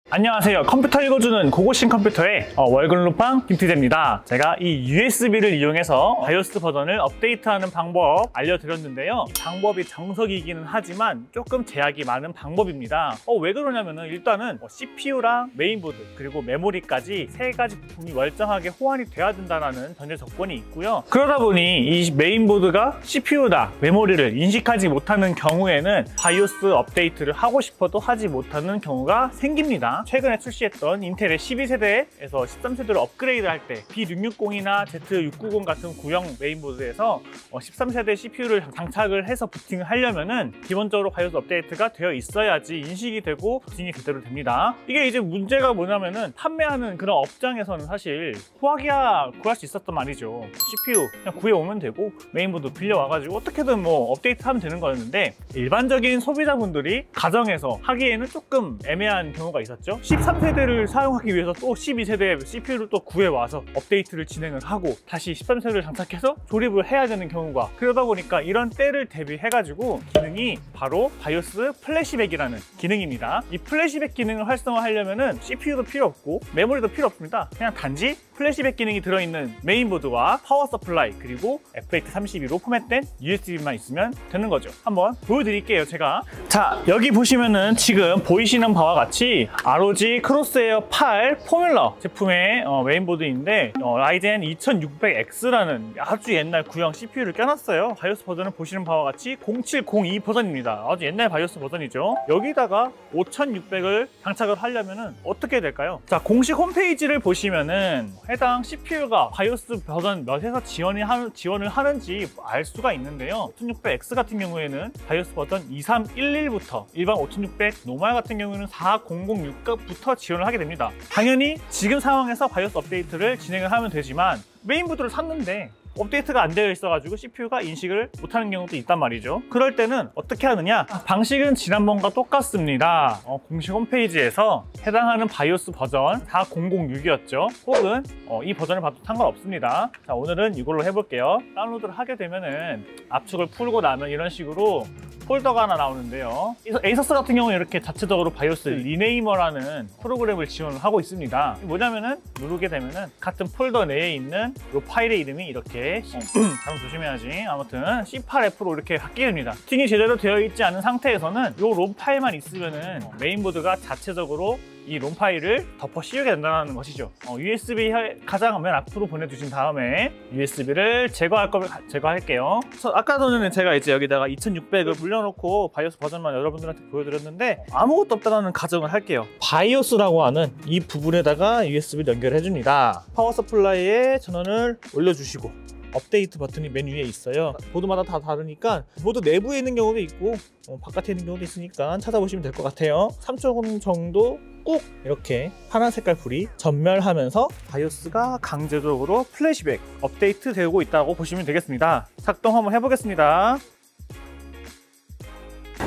안녕하세요. 컴퓨터 읽어주는 고고싱 컴퓨터의 월급루팡 김TJ입니다. 제가 이 USB를 이용해서 바이오스 버전을 업데이트하는 방법 알려드렸는데요. 이 방법이 정석이기는 하지만 조금 제약이 많은 방법입니다. 왜 그러냐면은 일단은 CPU랑 메인보드 그리고 메모리까지 세 가지 부품이 멀쩡하게 호환이 돼야 된다는 전제 조건이 있고요. 그러다 보니 이 메인보드가 CPU나 메모리를 인식하지 못하는 경우에는 바이오스 업데이트를 하고 싶어도 하지 못하는 경우가 생깁니다. 최근에 출시했던 인텔의 12세대에서 13세대로 업그레이드할 때 B660이나 Z690 같은 구형 메인보드에서 13세대 CPU를 장착을 해서 부팅을 하려면은 기본적으로 바이오스 업데이트가 되어 있어야지 인식이 되고 부팅이 제대로 됩니다. 이게 이제 문제가 뭐냐면은 판매하는 그런 업장에서는 사실 구하기야 구할 수 있었단 말이죠. CPU 그냥 구해오면 되고 메인보드 빌려와가지고 어떻게든 뭐 업데이트하면 되는 거였는데 일반적인 소비자분들이 가정에서 하기에는 조금 애매한 경우가 있었죠. 13세대를 사용하기 위해서 또 12세대 CPU를 또 구해와서 업데이트를 진행을 하고 다시 13세대를 장착해서 조립을 해야 되는 경우가, 그러다 보니까 이런 때를 대비해가지고 기능이 바로 바이오스 플래시백이라는 기능입니다. 이 플래시백 기능을 활성화하려면은 CPU도 필요 없고 메모리도 필요 없습니다. 그냥 단지 플래시백 기능이 들어있는 메인보드와 파워 서플라이 그리고 FAT32로 포맷된 USB만 있으면 되는 거죠. 한번 보여드릴게요. 제가 자, 여기 보시면은 지금 보이시는 바와 같이 ROG 크로스에어 8 포뮬러 제품의 메인보드인데 라이젠 2600X라는 아주 옛날 구형 CPU를 껴놨어요. 바이오스 버전을 보시는 바와 같이 0702 버전입니다. 아주 옛날 바이오스 버전이죠. 여기다가 5600을 장착을 하려면은 어떻게 될까요? 자, 공식 홈페이지를 보시면은 해당 CPU가 바이오스 버전 몇에서 지원을 하는지 알 수가 있는데요. 5600X 같은 경우에는 바이오스 버전 2311부터 일반 5600 노멀 같은 경우에는 4006부터 지원을 하게 됩니다. 당연히 지금 상황에서 바이오스 업데이트를 진행을 하면 되지만 메인보드를 샀는데 업데이트가 안 되어 있어가지고 CPU가 인식을 못하는 경우도 있단 말이죠. 그럴 때는 어떻게 하느냐? 방식은 지난번과 똑같습니다. 공식 홈페이지에서 해당하는 바이오스 버전 4006이었죠. 혹은 이 버전을 봐도 상관없습니다. 자, 오늘은 이걸로 해볼게요. 다운로드를 하게 되면은 압축을 풀고 나면 이런 식으로 폴더가 하나 나오는데요. 에이서스 같은 경우는 이렇게 자체적으로 바이오스 리네이머라는 프로그램을 지원을 하고 있습니다. 뭐냐면은 누르게 되면은 같은 폴더 내에 있는 이 파일의 이름이 이렇게 잘못 조심해야지. 아무튼 C8F로 이렇게 바뀌게 됩니다. 부팅이 제대로 되어 있지 않은 상태에서는 이 롬 파일만 있으면은 메인보드가 자체적으로 이 롬 파일을 덮어 씌우게 된다는 것이죠. USB 가장 맨 앞으로 보내주신 다음에 USB를 제거할 거면 제거할게요. 아까 전에는 제가 이제 여기다가 2600을 불려놓고 바이오스 버전만 여러분들한테 보여드렸는데 아무것도 없다는 가정을 할게요. 바이오스라고 하는 이 부분에다가 USB를 연결해 줍니다. 파워 서플라이에 전원을 올려주시고 업데이트 버튼이 맨 위에 있어요. 보드마다 다 다르니까 보드 내부에 있는 경우도 있고 바깥에 있는 경우도 있으니까 찾아보시면 될 것 같아요. 3초 정도 꾹 이렇게 파란 색깔 불이 전멸하면서 바이오스가 강제적으로 플래시백 업데이트 되고 있다고 보시면 되겠습니다. 작동 한번 해보겠습니다.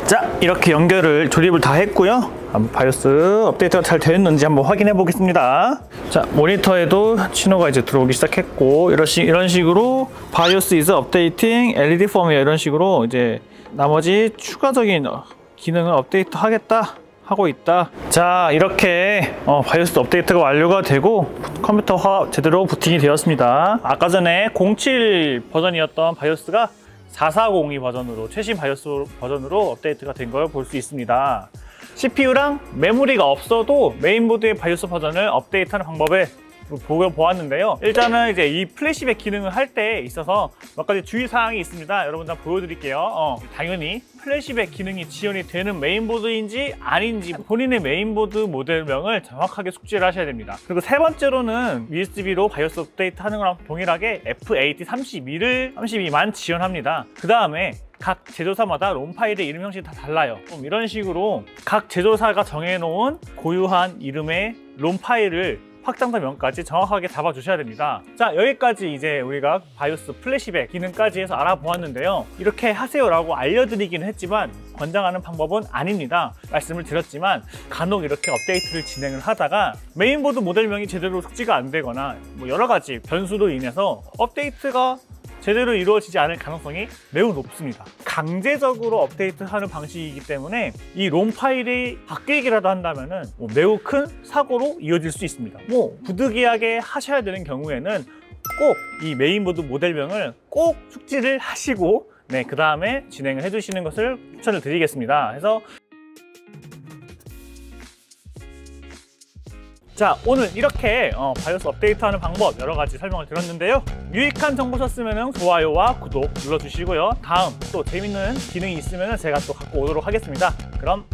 자, 이렇게 조립을 다 했고요. 바이오스 업데이트가 잘 됐는지 한번 확인해 보겠습니다. 자, 모니터에도 신호가 이제 들어오기 시작했고 이런 식으로 바이오스 is updating LED firmware 이런 식으로 이제 나머지 추가적인 기능을 업데이트 하고 있다. 자, 이렇게 바이오스 업데이트가 완료가 되고 컴퓨터가 제대로 부팅이 되었습니다. 아까 전에 07 버전이었던 바이오스가 4402 버전으로 최신 바이오스 버전으로 업데이트가 된 걸 볼 수 있습니다. CPU랑 메모리가 없어도 메인보드의 바이오스 버전을 업데이트하는 방법을 보았는데요. 일단은 이제 이 플래시백 기능을 할 때 있어서 몇 가지 주의사항이 있습니다. 여러분들 보여드릴게요. 당연히 플래시백 기능이 지원이 되는 메인보드인지 아닌지 본인의 메인보드 모델명을 정확하게 숙지를 하셔야 됩니다. 그리고 세 번째로는 USB로 바이오스 업데이트 하는 거랑 동일하게 FAT32만 지원합니다. 그 다음에 각 제조사마다 롬 파일의 이름 형식이 다 달라요. 이런 식으로 각 제조사가 정해놓은 고유한 이름의 롬 파일을 확장자명까지 정확하게 잡아주셔야 됩니다. 자, 여기까지 이제 우리가 바이오스 플래시백 기능까지 해서 알아보았는데요. 이렇게 하세요라고 알려드리기는 했지만 권장하는 방법은 아닙니다. 말씀을 드렸지만 간혹 이렇게 업데이트를 진행을 하다가 메인보드 모델명이 제대로 숙지가 안 되거나 뭐 여러 가지 변수로 인해서 업데이트가 제대로 이루어지지 않을 가능성이 매우 높습니다. 강제적으로 업데이트하는 방식이기 때문에 이 롬 파일이 바뀌기라도 한다면 매우 큰 사고로 이어질 수 있습니다. 부득이하게 하셔야 되는 경우에는 꼭 이 메인보드 모델명을 꼭 숙지를 하시고 그 다음에 진행을 해주시는 것을 추천을 드리겠습니다. 그래서 자, 오늘 이렇게 바이오스 업데이트하는 방법 여러 가지 설명을 드렸는데요. 유익한 정보셨으면 좋아요와 구독 눌러주시고요. 다음 또 재밌는 기능이 있으면 제가 또 갖고 오도록 하겠습니다. 그럼